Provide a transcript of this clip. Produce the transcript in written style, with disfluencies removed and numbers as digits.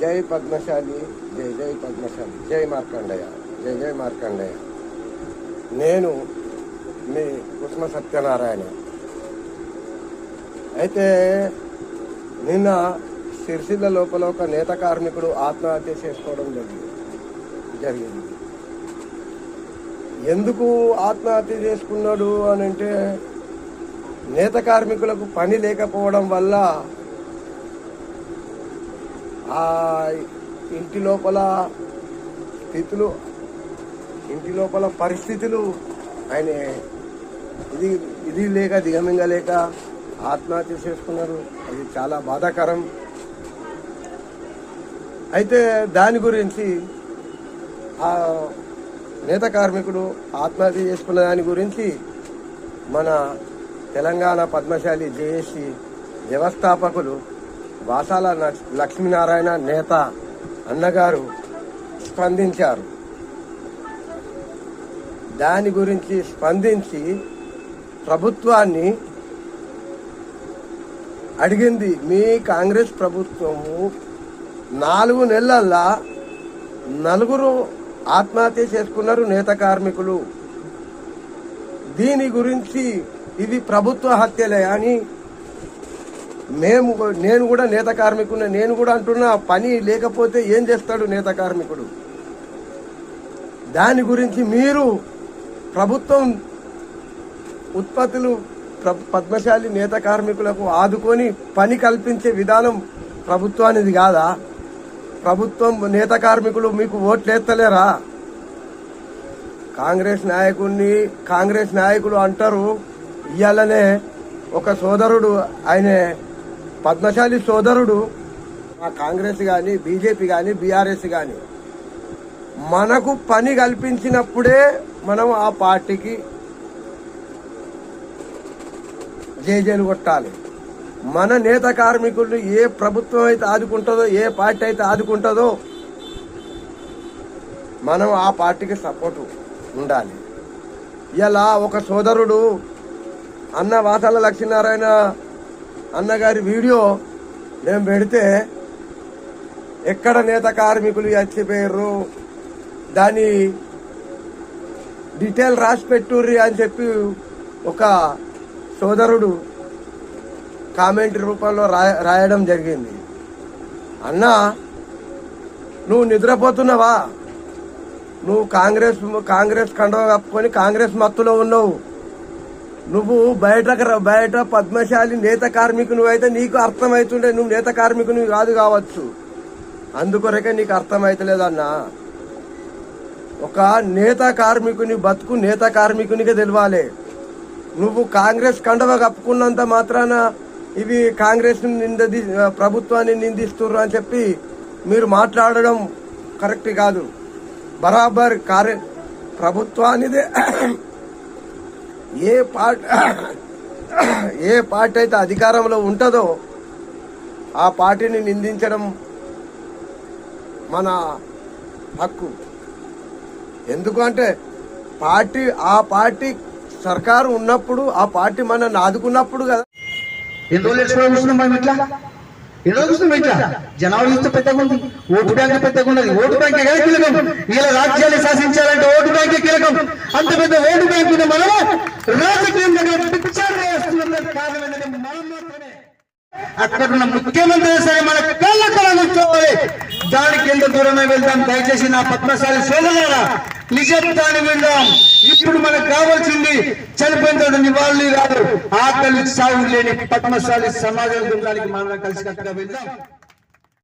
జై పద్మశాలి, జై జై పద్మశాలి, జై మార్కండయ్య, జై జై మార్కండయ్య. నేను మీ కుసుమ సత్యనారాయణ. అయితే నిన్న సిరిసిల్ల లోపల ఒక నేత కార్మికుడు ఆత్మహత్య చేసుకోవడం జరిగింది. ఎందుకు ఆత్మహత్య చేసుకున్నాడు అని అంటే, నేత కార్మికులకు పని లేకపోవడం వల్ల ఆ ఇంటి లోపల పరిస్థితులు ఆయన ఇది లేక దిగమింగలేక ఆత్మహత్య చేసుకున్నారు. అది చాలా బాధాకరం. అయితే దాని గురించి ఆ నేత కార్మికుడు ఆత్మహత్య చేసుకున్న దాని గురించి మన తెలంగాణ పద్మశాలి జేఏసీ వ్యవస్థాపకులు వాసాల లక్ష్మీనారాయణ నేత అన్నగారు స్పందించారు. దాని గురించి స్పందించి ప్రభుత్వాన్ని అడిగింది, మీ కాంగ్రెస్ ప్రభుత్వము 4 నెలల్లో 4 ఆత్మహత్య చేసుకున్నారు నేత కార్మికులు. దీని గురించి ఇవి ప్రభుత్వ హత్యలే అని నేను కూడా నేత కార్మికుడిని, నేను కూడా అంటున్నా, పని లేకపోతే ఏం చేస్తాడు నేత కార్మికుడు? దాని గురించి మీరు ప్రభుత్వం ఉత్పత్తులు పద్మశాలి నేత కార్మికులకు ఆదుకొని పని కల్పించే విధానం ప్రభుత్వానిది కాదా? ప్రభుత్వం నేత కార్మికులు మీకు ఓట్లేస్తలేరా? కాంగ్రెస్ నాయకులు అంటారు. ఇవాళనే ఒక సోదరుడు, ఆయన పద్మశాలి సోదరుడు, ఆ కాంగ్రెస్ కానీ బీజేపీ కానీ బీఆర్ఎస్ కానీ మనకు పని కల్పించినప్పుడే మనం ఆ పార్టీకి జేజేలు కొట్టాలి. మన నేత కార్మికులు ఏ ప్రభుత్వం అయితే ఆదుకుంటుందో, ఏ పార్టీ అయితే ఆదుకుంటుందో మనం ఆ పార్టీకి సపోర్టు ఉండాలి. ఇలా ఒక సోదరుడు అన్న వాసాల లక్ష్మీనారాయణ అన్నగారి వీడియో నేను పెడితే, ఎక్కడ నేత కార్మికులు చచ్చిపోయారు దాని డీటెయిల్ రాసి పెట్టుర్రి అని చెప్పి ఒక సోదరుడు కామెంట్ రూపంలో రాయడం జరిగింది. అన్నా, నువ్వు నిద్రపోతున్నావా? నువ్వు కాంగ్రెస్ కండవ కప్పుకొని కాంగ్రెస్ మత్తులో ఉన్నావు. నువ్వు బయట పద్మశాలి నేత కార్మికుని అయితే నీకు అర్థమవుతుండే, నువ్వు నేత కార్మికుని కాదు కావచ్చు, అందుకొరకే నీకు అర్థమవుతలేదన్నా. ఒక నేత కార్మికుని బతుకు నేత కార్మికునికే తెలవాలి. నువ్వు కాంగ్రెస్ కండవ కప్పుకున్నంత మాత్రాన ఇవి కాంగ్రెస్ ప్రభుత్వాన్ని నిందిస్తున్నారు అని చెప్పి మీరు మాట్లాడడం కరెక్ట్ కాదు. బరాబర్ ప్రభుత్వానిదే. ఏ పార్టీ అయితే అధికారంలో ఉంటుందో ఆ పార్టీని నిందించడం మన హక్కు. ఎందుకంటే ఆ పార్టీ సర్కారు ఉన్నప్పుడు, ఆ పార్టీ మనల్ని ఆదుకున్నప్పుడు కదా. ఎన్ని రోజులు చూస్తున్నాం మనం ఇట్లా, జనాలు చూస్తే పెద్దగా ఉంది, ఓటు బ్యాంక్ పెద్దగా ఉన్నది. ఓటు బ్యాంక్ కదా కీలకం. ఇలా రాజ్యాన్ని శాసించాలంటే ఓటు బ్యాంకే కీలకం. అంత పెద్ద ఓటు బ్యాంకు మనం రాజకీయం దగ్గర కారణం మనం మాత్రమే. అక్కడున్న ముఖ్యమంత్రి సరే మన కళ్ళ కూర్చోవాలి. దానికి ఎంత దూరమే వెళ్దాం. దయచేసి నా పద్మశాలి సోదరులారా, నిజాన్ని విందాం. ఇప్పుడు మనకు కావాల్సింది చనిపోయిన నివాళులు కాదు, ఆకలి సాగు లేని పద్మశాలి సమాజం గురించి మనం కలిసికట్టుగా వెళ్దాం.